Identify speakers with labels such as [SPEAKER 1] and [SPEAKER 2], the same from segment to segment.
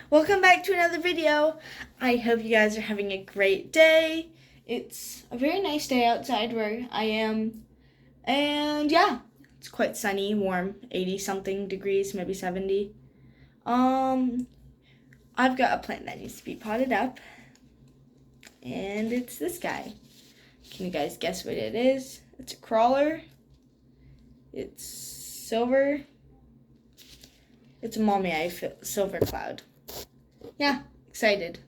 [SPEAKER 1] Welcome back to another video. I hope you guys are having a great day. It's a very nice day outside where I am. And yeah, it's quite sunny, warm, 80 something degrees, maybe 70. I've got a plant that needs to be potted up. And it's this guy. Can you guys guess what it is? It's a crawler. It's silver. It's a mamei silver cloud. Yeah, excited.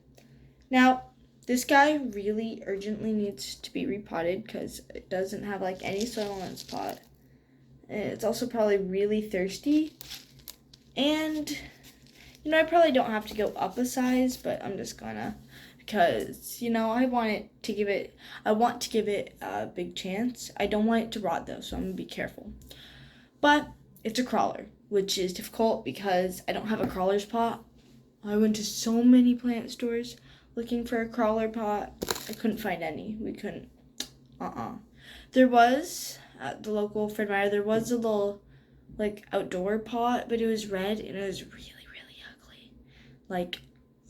[SPEAKER 1] Now, this guy really urgently needs to be repotted because it doesn't have like any soil in its pot. And it's also probably really thirsty. And, I probably don't have to go up a size, but I'm just gonna because, I want to give it a big chance. I don't want it to rot though, so I'm gonna be careful. But it's a crawler, which is difficult because I don't have a crawler's pot. I went to so many plant stores looking for a crawler pot. I couldn't find any. We couldn't. There was, at the local Fred Meyer, there was a little, outdoor pot, but it was red, and it was really, really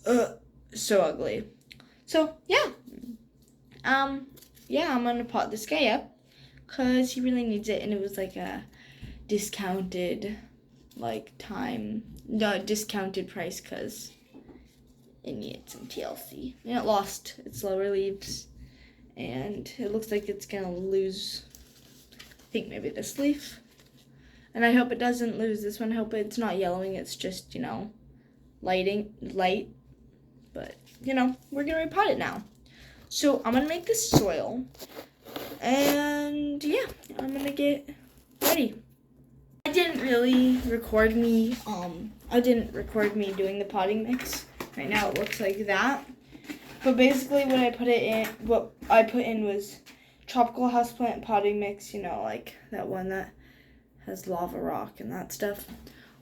[SPEAKER 1] ugly. So ugly. So, yeah. I'm going to pot this guy up, because he really needs it, and it was, a discounted discounted price because it needed some TLC. And it lost its lower leaves. And it looks like it's going to lose, I think maybe this leaf. And I hope it doesn't lose this one. I hope it's not yellowing. It's just, light. But, we're going to repot it now. So I'm going to make this soil. And, yeah, I'm going to get ready. I didn't record me doing the potting mix. Right now it looks like that. But basically what I put in was tropical houseplant potting mix, like that one that has lava rock and that stuff.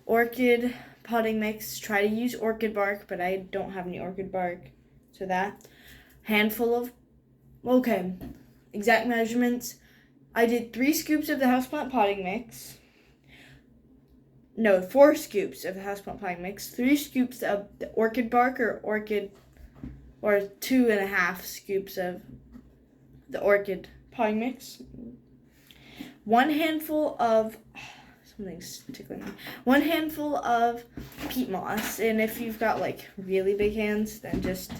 [SPEAKER 1] Orchid potting mix. Try to use orchid bark, but I don't have any orchid bark. So that. Exact measurements. I did 3 scoops of the houseplant potting mix. No, 4 scoops of the houseplant potting mix, 3 scoops of the orchid bark or 2.5 scoops of the orchid potting mix. 1 handful of something's tickling me. 1 handful of peat moss, and if you've got really big hands, then just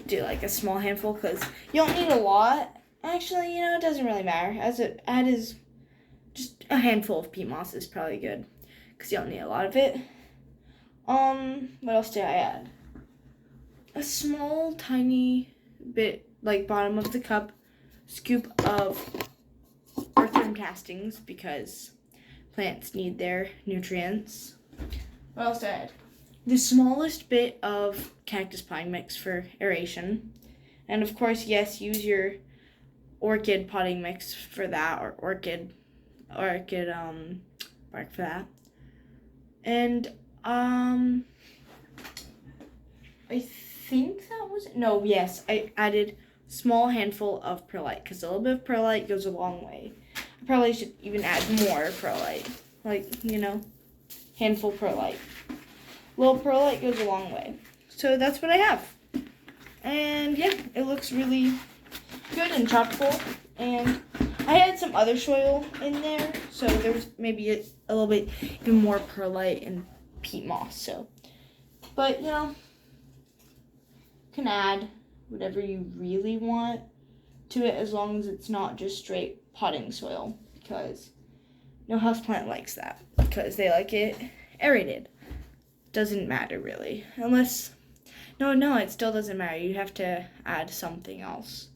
[SPEAKER 1] do a small handful because you don't need a lot. Actually, it doesn't really matter. Just a handful of peat moss is probably good. Because you don't need a lot of it. What else did I add? A small, tiny bit, bottom of the cup, scoop of earthworm castings because plants need their nutrients. What else did I add? The smallest bit of cactus pine mix for aeration. And of course, yes, use your orchid potting mix for that, or orchid bark for that. And, I think that was it. No, yes, I added a small handful of perlite, because a little bit of perlite goes a long way. I probably should even add more perlite, handful perlite. Little perlite goes a long way. So that's what I have. And, yeah, it looks really good and tropical, and I had some other soil in there, so there was maybe a little bit even more perlite and peat moss. So, but you can add whatever you really want to it as long as it's not just straight potting soil, because no houseplant likes that because they like it aerated. Doesn't matter really, unless no, it still doesn't matter. You have to add something else.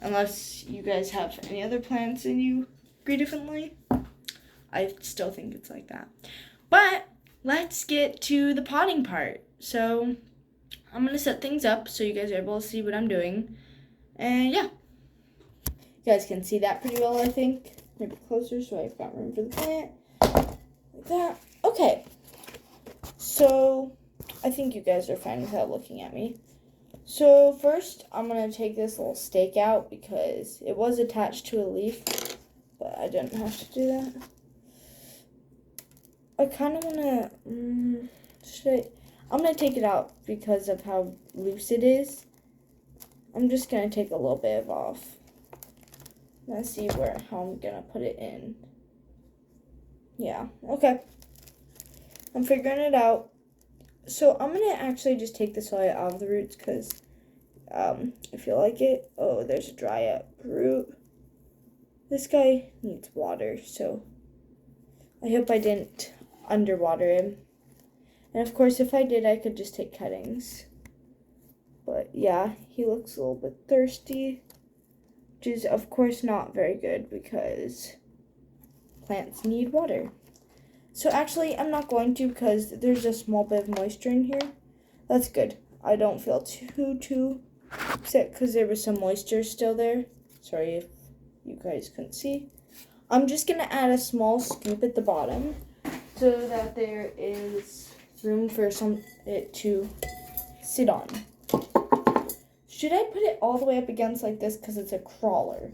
[SPEAKER 1] Unless you guys have any other plants and you agree differently. I still think it's like that. But let's get to the potting part. So I'm going to set things up so you guys are able to see what I'm doing. And yeah. You guys can see that pretty well, I think. Maybe closer so I've got room for the plant. Like that. Okay. So I think you guys are fine without looking at me. So first, I'm going to take this little stake out because it was attached to a leaf, but I didn't have to do that. I kind of want to, I'm going to take it out because of how loose it is. I'm just going to take a little bit off. Let's see how I'm going to put it in. Yeah, okay. I'm figuring it out. So I'm going to actually just take the soil out of the roots because I feel like it. Oh, there's a dry up root. This guy needs water, so I hope I didn't underwater him. And of course, if I did, I could just take cuttings. But yeah, he looks a little bit thirsty, which is of course not very good because plants need water. So actually, I'm not going to because there's a small bit of moisture in here. That's good. I don't feel too upset because there was some moisture still there. Sorry if you guys couldn't see. I'm just going to add a small scoop at the bottom so that there is room for it to sit on. Should I put it all the way up against like this because it's a crawler?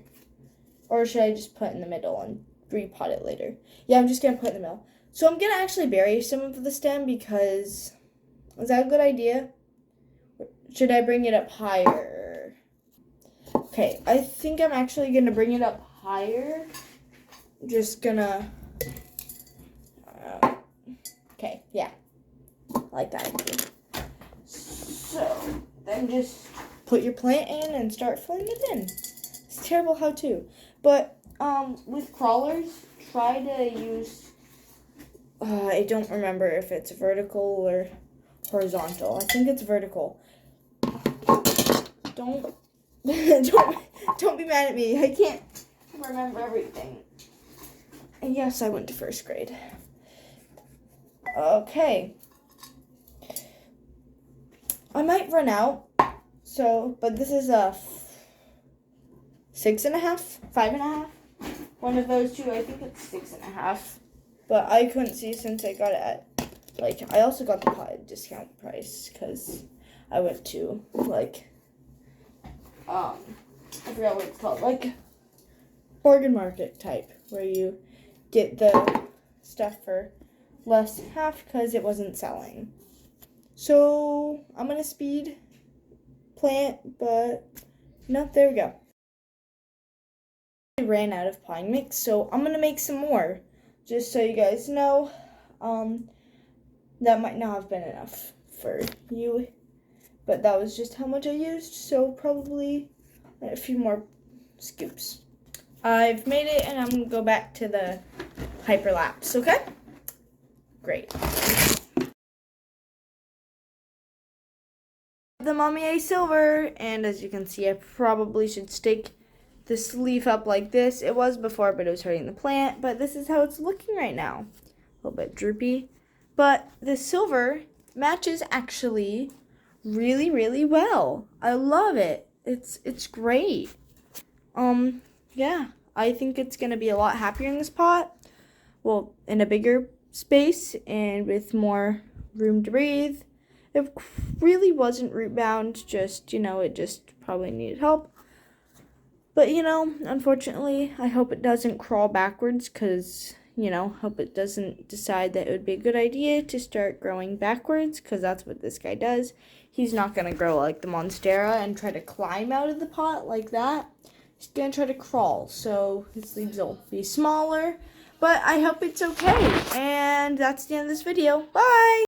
[SPEAKER 1] Or should I just put it in the middle and repot it later? Yeah, I'm just going to put it in the middle. So I'm going to actually bury some of the stem because, is that a good idea? Should I bring it up higher? Okay, I think I'm actually going to bring it up higher. Just gonna, okay, yeah, like that. So then just put your plant in and start filling it in. It's terrible how to, but with crawlers, try to use, I don't remember if it's vertical or horizontal. I think it's vertical. Don't be mad at me. I can't remember everything. And yes, I went to first grade. Okay. I might run out. So, but this is a 6.5, 5.5. One of those two. I think it's 6.5. But I couldn't see since I got it at, I also got the pot at discount price because I went to, I forgot what it's called, bargain market type, where you get the stuff for less half because it wasn't selling. So I'm gonna speed plant, but no, there we go. I ran out of pine mix, so I'm gonna make some more. Just so you guys know, that might not have been enough for you, but that was just how much I used. So probably a few more scoops. I've made it, and I'm gonna go back to the hyperlapse, okay? Great. The mamei silver, and as you can see, I probably should stake this leaf up like this. It was before, but it was hurting the plant, but this is how it's looking right now. A little bit droopy, but the silver matches actually really, really well. I love it. It's great. Yeah, I think it's gonna be a lot happier in this pot. Well, in a bigger space and with more room to breathe. It really wasn't root bound, just, it just probably needed help. But, unfortunately, I hope it doesn't crawl backwards because, hope it doesn't decide that it would be a good idea to start growing backwards because that's what this guy does. He's not going to grow like the Monstera and try to climb out of the pot like that. He's going to try to crawl, so his leaves will be smaller. But I hope it's okay. And that's the end of this video. Bye!